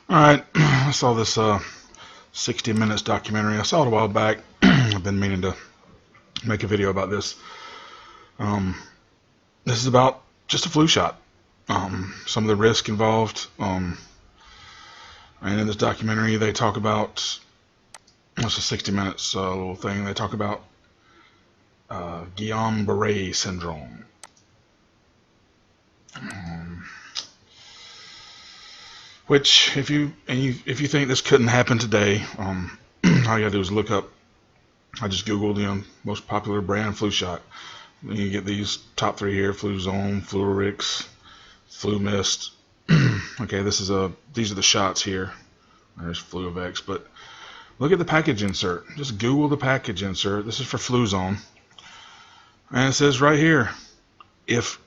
All right, I saw this 60 Minutes documentary. I saw it a while back. I've been meaning to make a video about this. Um, this is about just a flu shot. Some of the risk involved. And in this documentary, they talk about, it's a 60 Minutes little thing. They talk about Guillain-Barré syndrome. Which, if you think this couldn't happen today, all you gotta do is look up. I just googled, most popular brand flu shot. And you get these top three here: Fluzone, Fluorix, Flumist. Okay, these are the shots here. There's Fluovex, but look at the package insert. Just Google the package insert. This is for Fluzone, and it says right here, if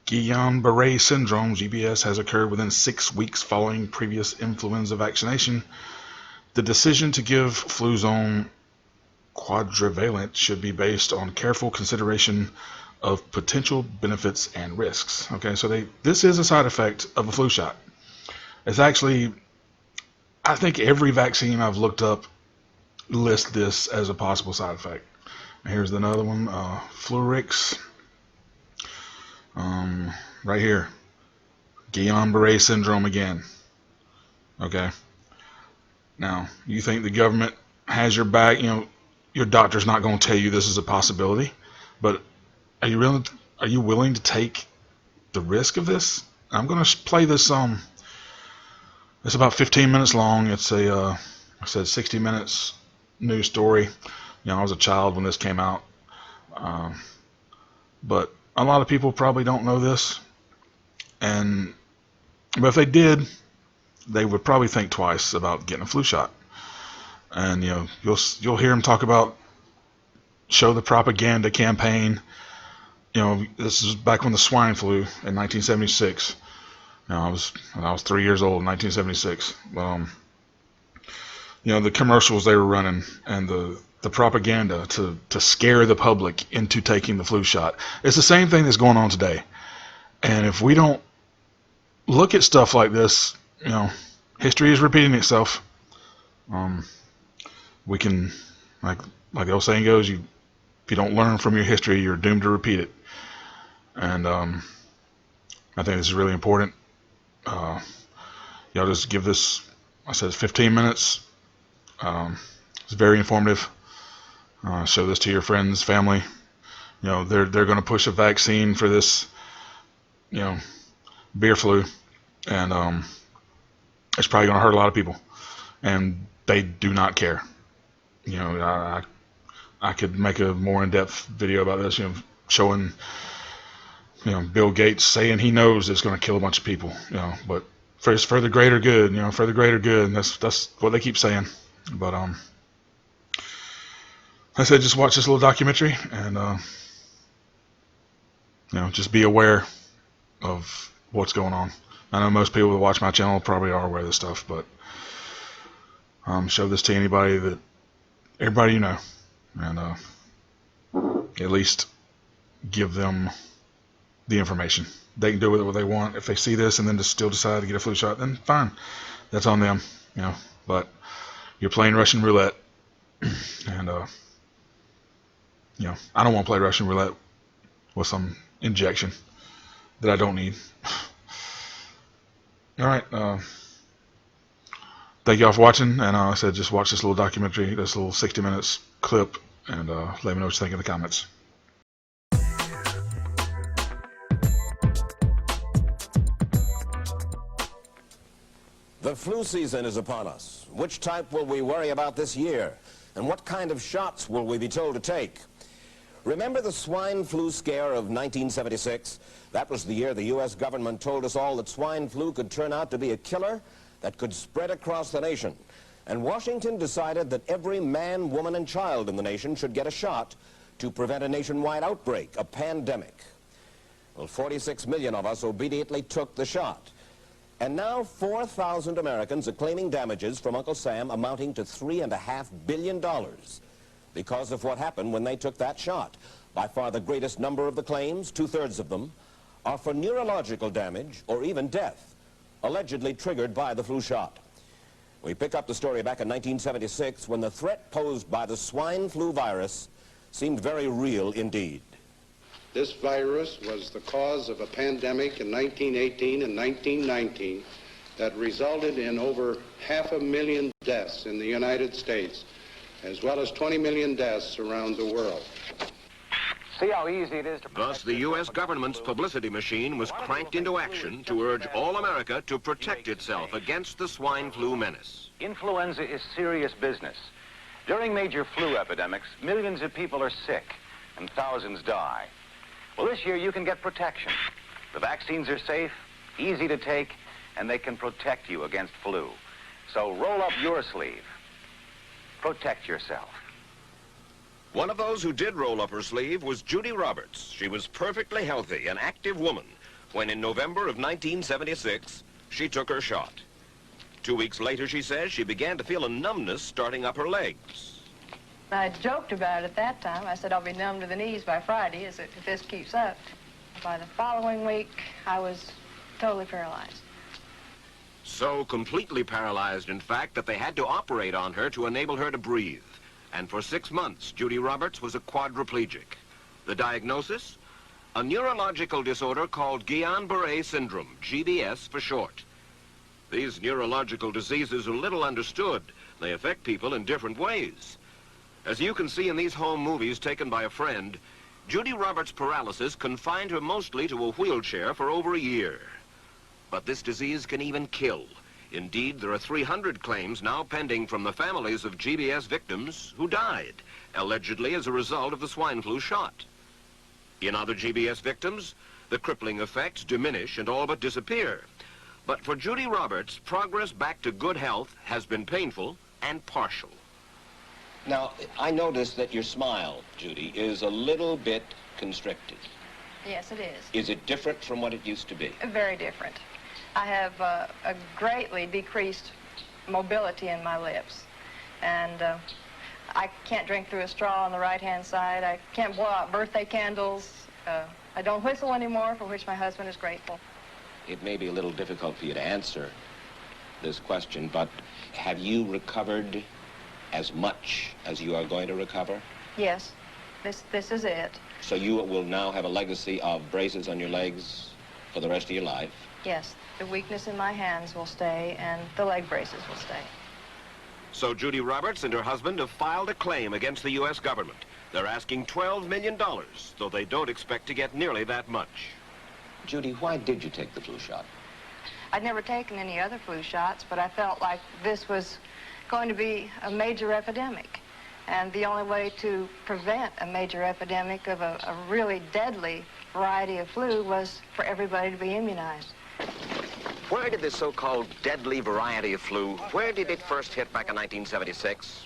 Guillain-Barré syndrome, GBS, has occurred within 6 weeks following previous influenza vaccination, the decision to give Fluzone quadrivalent should be based on careful consideration of potential benefits and risks. Okay, so this is a side effect of a flu shot. It's actually, I think every vaccine I've looked up lists this as a possible side effect. Here's another one, Fluorix. Right here, Guillain-Barré syndrome again. Okay. Now, you think the government has your back? Your doctor's not going to tell you this is a possibility, but are you willing to take the risk of this? I'm going to play this. It's about 15 minutes long. It's I said 60 Minutes news story. I was a child when this came out, but a lot of people probably don't know this, but if they did, they would probably think twice about getting a flu shot. And you'll hear them talk about show the propaganda campaign. This is back when the swine flu in 1976. I was 3 years old in 1976. The commercials they were running and the propaganda to scare the public into taking the flu shot. It's the same thing that's going on today. And if we don't look at stuff like this, history is repeating itself. We can, like the old saying goes, if you don't learn from your history, you're doomed to repeat it. And I think this is really important. Y'all just give this, I said, 15 minutes. It's very informative. Show this to your friends, family. They're going to push a vaccine for this, beer flu, and it's probably going to hurt a lot of people, and they do not care. I could make a more in-depth video about this, showing, Bill Gates saying he knows it's going to kill a bunch of people, but for the greater good, for the greater good, and that's what they keep saying. But I said, just watch this little documentary and just be aware of what's going on. I know most people that watch my channel probably are aware of this stuff, but show this to everybody you know, and at least give them the information. They can do with it what they want. If they see this and then just still decide to get a flu shot, then fine, that's on them, but you're playing Russian roulette, and I don't want to play Russian roulette with some injection that I don't need. All right, thank y'all for watching, and I said just watch this little documentary, this little 60 Minutes clip, and let me know what you think in the comments. The flu season is upon us. Which type will we worry about this year? And what kind of shots will we be told to take? Remember the swine flu scare of 1976? That was the year the U.S. government told us all that swine flu could turn out to be a killer that could spread across the nation. And Washington decided that every man, woman, and child in the nation should get a shot to prevent a nationwide outbreak, a pandemic. Well, 46 million of us obediently took the shot. And now 4,000 Americans are claiming damages from Uncle Sam amounting to $3.5 billion because of what happened when they took that shot. By far the greatest number of the claims, 2/3 of them, are for neurological damage or even death. allegedly triggered by the flu shot. We pick up the story back in 1976 when the threat posed by the swine flu virus seemed very real indeed. This virus was the cause of a pandemic in 1918 and 1919 that resulted in over 500,000 deaths in the United States, as well as 20 million deaths around the world. See how easy it is to... Thus, the U.S. government's publicity machine was cranked into action to urge all America to protect itself against the swine flu menace. Influenza is serious business. During major flu epidemics, millions of people are sick and thousands die. Well, this year you can get protection. The vaccines are safe, easy to take, and they can protect you against flu. So roll up your sleeve. Protect yourself. One of those who did roll up her sleeve was Judy Roberts. She was perfectly healthy, an active woman, when in November of 1976, she took her shot. 2 weeks later, she says, she began to feel a numbness starting up her legs. I joked about it at that time. I said I'll be numb to the knees by Friday if this keeps up. By the following week, I was totally paralyzed. So completely paralyzed, in fact, that they had to operate on her to enable her to breathe. And for 6 months, Judy Roberts was a quadriplegic. The diagnosis? A neurological disorder called Guillain-Barré syndrome, GBS for short. These neurological diseases are little understood. They affect people in different ways. As you can see in these home movies taken by a friend, Judy Roberts' paralysis confined her mostly to a wheelchair for over a year. But this disease can even kill. Indeed, there are 300 claims now pending from the families of GBS victims who died, allegedly as a result of the swine flu shot. In other GBS victims, the crippling effects diminish and all but disappear. But for Judy Roberts, progress back to good health has been painful and partial. Now, I noticed that your smile, Judy, is a little bit constricted. Yes, it is. Is it different from what it used to be? Very different. I have a greatly decreased mobility in my lips. And I can't drink through a straw on the right-hand side. I can't blow out birthday candles. I don't whistle anymore, for which my husband is grateful. It may be a little difficult for you to answer this question, but have you recovered as much as you are going to recover? Yes, this is it. So you will now have a legacy of braces on your legs for the rest of your life? Yes, the weakness in my hands will stay, and the leg braces will stay. So Judy Roberts and her husband have filed a claim against the U.S. government. They're asking $12 million, though they don't expect to get nearly that much. Judy, why did you take the flu shot? I'd never taken any other flu shots, but I felt like this was going to be a major epidemic. And the only way to prevent a major epidemic of a really deadly variety of flu was for everybody to be immunized. Where did this so-called deadly variety of flu, where did it first hit back in 1976?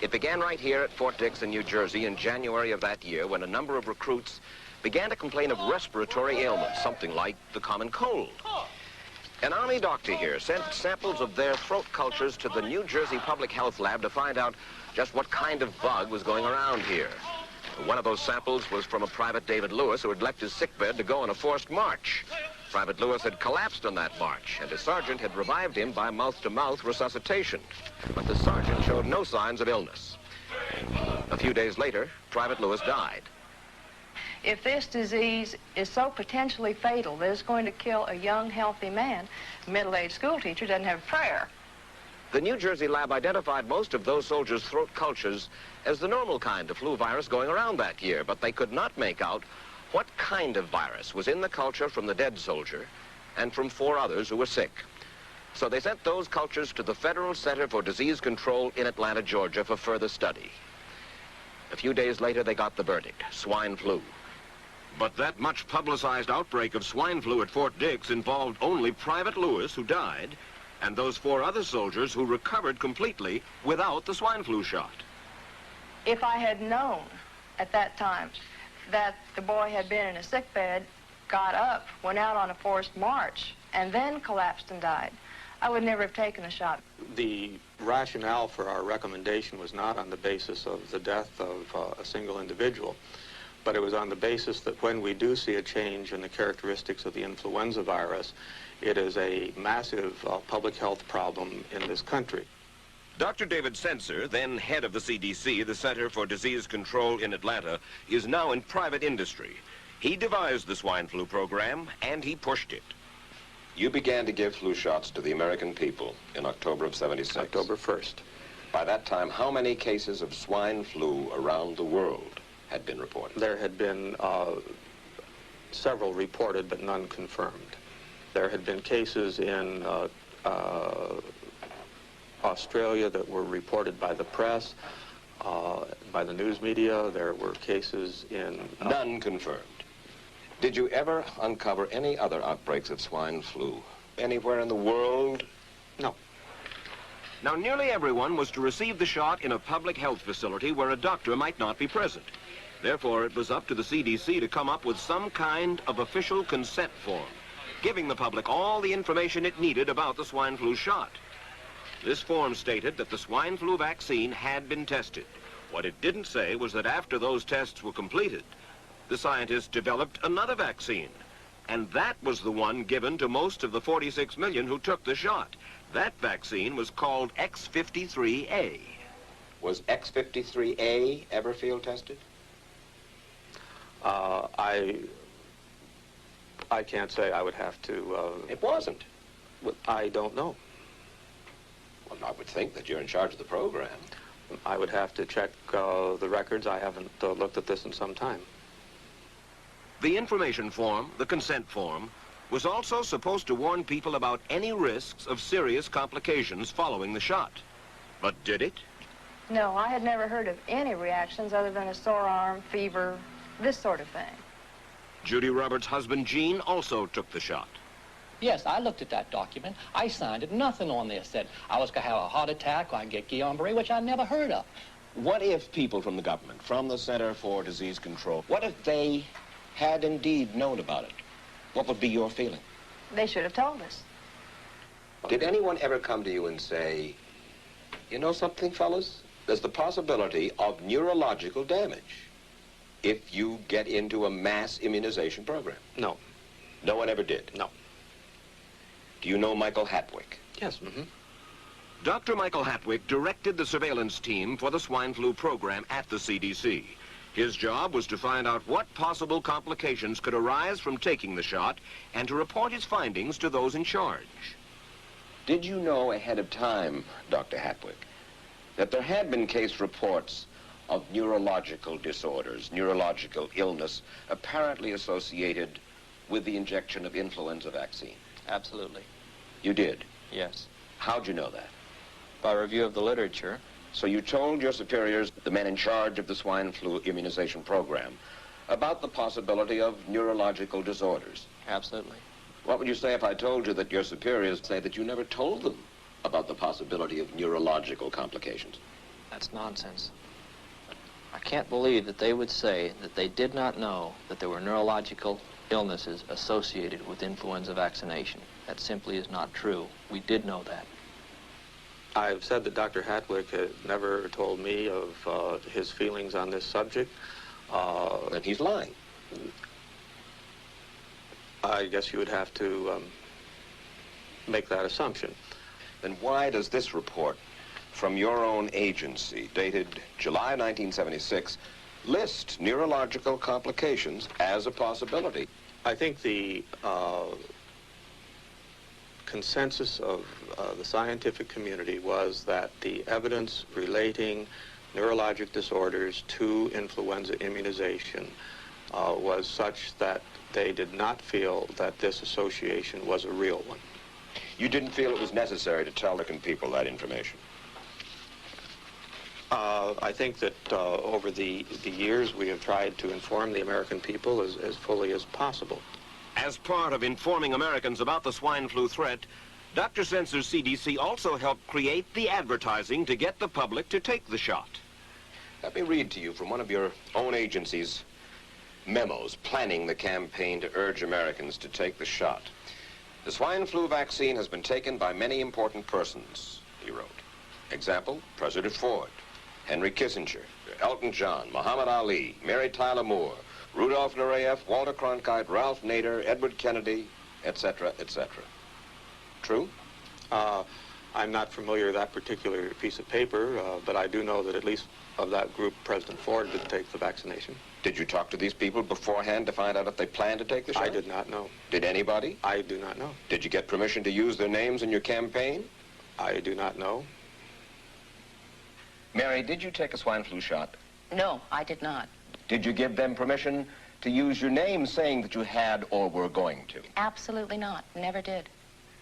It began right here at Fort Dix in New Jersey in January of that year when a number of recruits began to complain of respiratory ailments, something like the common cold. An Army doctor here sent samples of their throat cultures to the New Jersey Public Health Lab to find out just what kind of bug was going around here. One of those samples was from a Private David Lewis who had left his sickbed to go on a forced march. Private Lewis had collapsed on that march, and his sergeant had revived him by mouth-to-mouth resuscitation. But the sergeant showed no signs of illness. A few days later, Private Lewis died. If this disease is so potentially fatal that it's going to kill a young, healthy man, a middle-aged school teacher doesn't have prayer. The New Jersey lab identified most of those soldiers' throat cultures as the normal kind of flu virus going around that year, but they could not make out what kind of virus was in the culture from the dead soldier and from 4 others who were sick. So they sent those cultures to the Federal Center for Disease Control in Atlanta, Georgia for further study. A few days later, they got the verdict, swine flu. But that much publicized outbreak of swine flu at Fort Dix involved only Private Lewis, who died, and those 4 other soldiers who recovered completely without the swine flu shot. If I had known at that time that the boy had been in a sick bed, got up, went out on a forced march, and then collapsed and died, I would never have taken the shot. The rationale for our recommendation was not on the basis of the death of a single individual, but it was on the basis that when we do see a change in the characteristics of the influenza virus, it is a massive public health problem in this country. Dr. David Senser, then head of the CDC, the Center for Disease Control in Atlanta, is now in private industry. He devised the swine flu program, and he pushed it. You began to give flu shots to the American people in October of '76. October 1st. By that time, how many cases of swine flu around the world had been reported? There had been several reported, but none confirmed. There had been cases in Australia that were reported by the press, by the news media. There were cases in... None confirmed. Did you ever uncover any other outbreaks of swine flu anywhere in the world? No. Now, nearly everyone was to receive the shot in a public health facility where a doctor might not be present. Therefore, it was up to the CDC to come up with some kind of official consent form, giving the public all the information it needed about the swine flu shot. This form stated that the swine flu vaccine had been tested. What it didn't say was that after those tests were completed, the scientists developed another vaccine, and that was the one given to most of the 46 million who took the shot. That vaccine was called X53A. Was X53A ever field tested? I can't say. I would have to... It wasn't. I don't know. Well, I would think that you're in charge of the program. I would have to check the records. I haven't looked at this in some time. The information form, the consent form, was also supposed to warn people about any risks of serious complications following the shot. But did it? No, I had never heard of any reactions other than a sore arm, fever, this sort of thing. Judy Roberts' husband, Gene, also took the shot. Yes, I looked at that document. I signed it. Nothing on there said I was going to have a heart attack or I get Guillain-Barré, which I never heard of. What if people from the government, from the Center for Disease Control, what if they had indeed known about it? What would be your feeling? They should have told us. Did anyone ever come to you and say, you know something, fellas? There's the possibility of neurological damage if you get into a mass immunization program? No. No one ever did? No. Do you know Michael Hatwick? Yes. Mm-hmm. Dr. Michael Hatwick directed the surveillance team for the swine flu program at the CDC. His job was to find out what possible complications could arise from taking the shot and to report his findings to those in charge. Did you know ahead of time, Dr. Hatwick, that there had been case reports of neurological disorders, neurological illness, apparently associated with the injection of influenza vaccine? Absolutely. You did? Yes. How'd you know that? By review of the literature. So you told your superiors, the men in charge of the swine flu immunization program, about the possibility of neurological disorders? Absolutely. What would you say if I told you that your superiors say that you never told them about the possibility of neurological complications? That's nonsense. I can't believe that they would say that they did not know that there were neurological illnesses associated with influenza vaccination. That simply is not true. We did know that. I've said that Dr. Hatwick had never told me of his feelings on this subject. Then he's lying. I guess you would have to make that assumption. Then why does this report from your own agency, dated July 1976, list neurological complications as a possibility? I think the consensus of the scientific community was that the evidence relating neurologic disorders to influenza immunization was such that they did not feel that this association was a real one. You didn't feel it was necessary to tell American people that information? I think that over the years we have tried to inform the American people as fully as possible. As part of informing Americans about the swine flu threat, Dr. Senser's CDC also helped create the advertising to get the public to take the shot. Let me read to you from one of your own agency's memos planning the campaign to urge Americans to take the shot. The swine flu vaccine has been taken by many important persons, he wrote. Example, President Ford, Henry Kissinger, Elton John, Muhammad Ali, Mary Tyler Moore, Rudolph Nureyev, Walter Cronkite, Ralph Nader, Edward Kennedy, etc., etc. True? I'm not familiar with that particular piece of paper, but I do know that at least of that group, President Ford did take the vaccination. Did you talk to these people beforehand to find out if they planned to take the shot? I did not know. Did anybody? I do not know. Did you get permission to use their names in your campaign? I do not know. Mary, did you take a swine flu shot? No, I did not. Did you give them permission to use your name saying that you had or were going to? Absolutely not. Never did.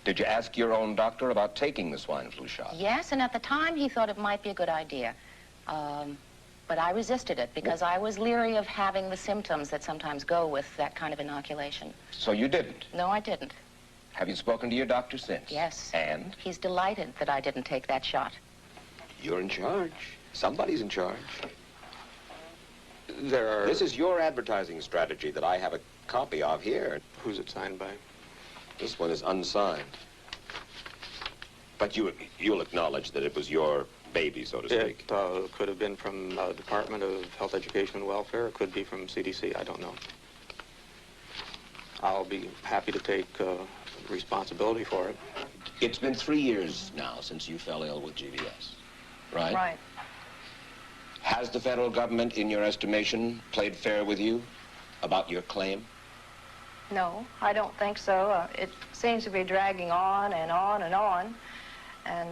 Did you ask your own doctor about taking the swine flu shot? Yes, and at the time he thought it might be a good idea. But I resisted it because I was leery of having the symptoms that sometimes go with that kind of inoculation. So you didn't? No, I didn't. Have you spoken to your doctor since? Yes. And? He's delighted that I didn't take that shot. You're in charge. Somebody's in charge. This is your advertising strategy that I have a copy of here. Who's it signed by? This one is unsigned. But you'll acknowledge that it was your baby, so to speak. It could have been from the Department of Health, Education, and Welfare. It could be from CDC. I don't know. I'll be happy to take responsibility for it. It's been 3 years now since you fell ill with GBS, right? Right. Has the federal government, in your estimation, played fair with you about your claim? No, I don't think so. It seems to be dragging on and on and on, and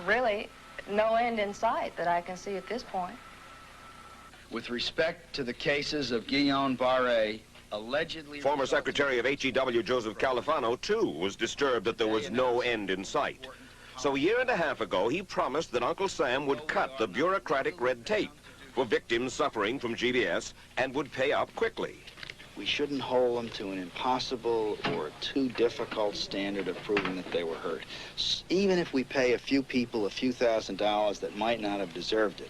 really no end in sight that I can see at this point. With respect to the cases of Guillain-Barré, allegedly... Former Secretary of HEW Joseph Califano, too, was disturbed that there was no end in sight. So a year and a half ago, he promised that Uncle Sam would cut the bureaucratic red tape for victims suffering from GBS and would pay up quickly. We shouldn't hold them to an impossible or too difficult standard of proving that they were hurt. Even if we pay a few people a few $1,000s that might not have deserved it,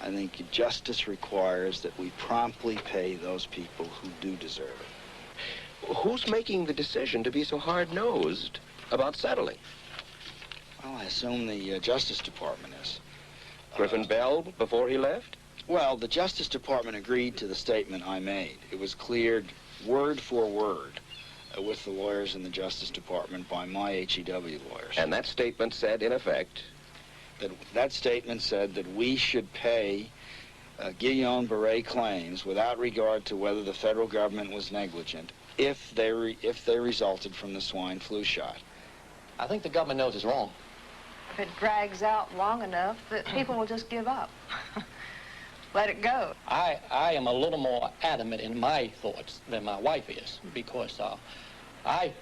I think justice requires that we promptly pay those people who do deserve it. Who's making the decision to be so hard-nosed about settling? Well, I assume the Justice Department is. Griffin Bell before he left? Well, the Justice Department agreed to the statement I made. It was cleared word for word with the lawyers in the Justice Department by my HEW lawyers. And that statement said, in effect... That statement said that we should pay Guillain-Barré claims without regard to whether the federal government was negligent if they resulted from the swine flu shot. I think the government knows it's wrong. If it drags out long enough, that people will just give up. Let it go. I am a little more adamant in my thoughts than my wife is, because I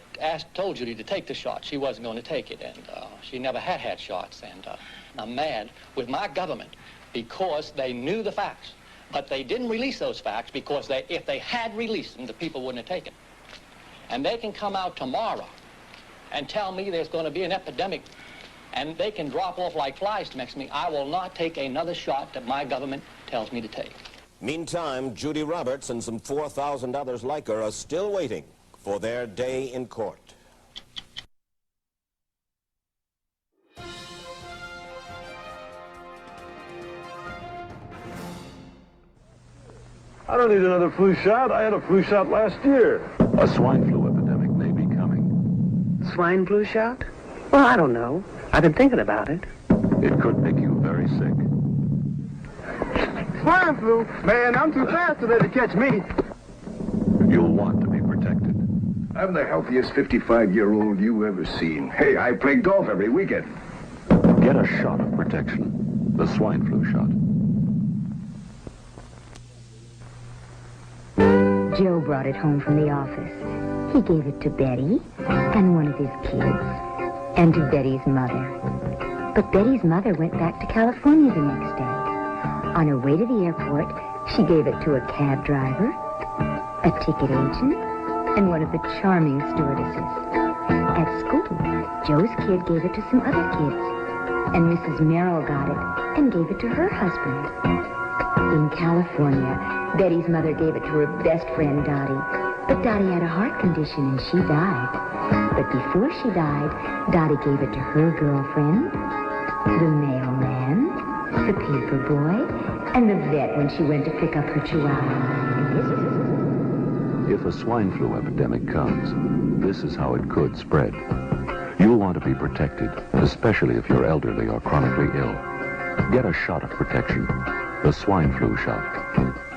told Judy to take the shot. She wasn't going to take it, and she never had shots. And I'm mad with my government because they knew the facts, but they didn't release those facts because if they had released them, the people wouldn't have taken. And they can come out tomorrow and tell me there's going to be an epidemic, and they can drop off like flies next to me. I will not take another shot that my government tells me to take. Meantime, Judy Roberts and some 4,000 others like her are still waiting for their day in court. I don't need another flu shot. I had a flu shot last year. A swine flu epidemic may be coming. Swine flu shot? Well, I don't know. I've been thinking about it. It could make you very sick. Swine flu? Man, I'm too fast today to catch me. You'll want to be protected. I'm the healthiest 55-year-old you ever seen. Hey, I play golf every weekend. Get a shot of protection. The swine flu shot. Joe brought it home from the office. He gave it to Betty and one of his kids, and to Betty's mother. But Betty's mother went back to California the next day. On her way to the airport, she gave it to a cab driver, a ticket agent, and one of the charming stewardesses. At school, Joe's kid gave it to some other kids, and Mrs. Merrill got it and gave it to her husband. In California, Betty's mother gave it to her best friend, Dottie. But Dottie had a heart condition and she died. But before she died, Dottie gave it to her girlfriend, the mailman, the paper boy, and the vet when she went to pick up her chihuahua. If a swine flu epidemic comes, this is how it could spread. You'll want to be protected, especially if you're elderly or chronically ill. Get a shot of protection, the swine flu shot.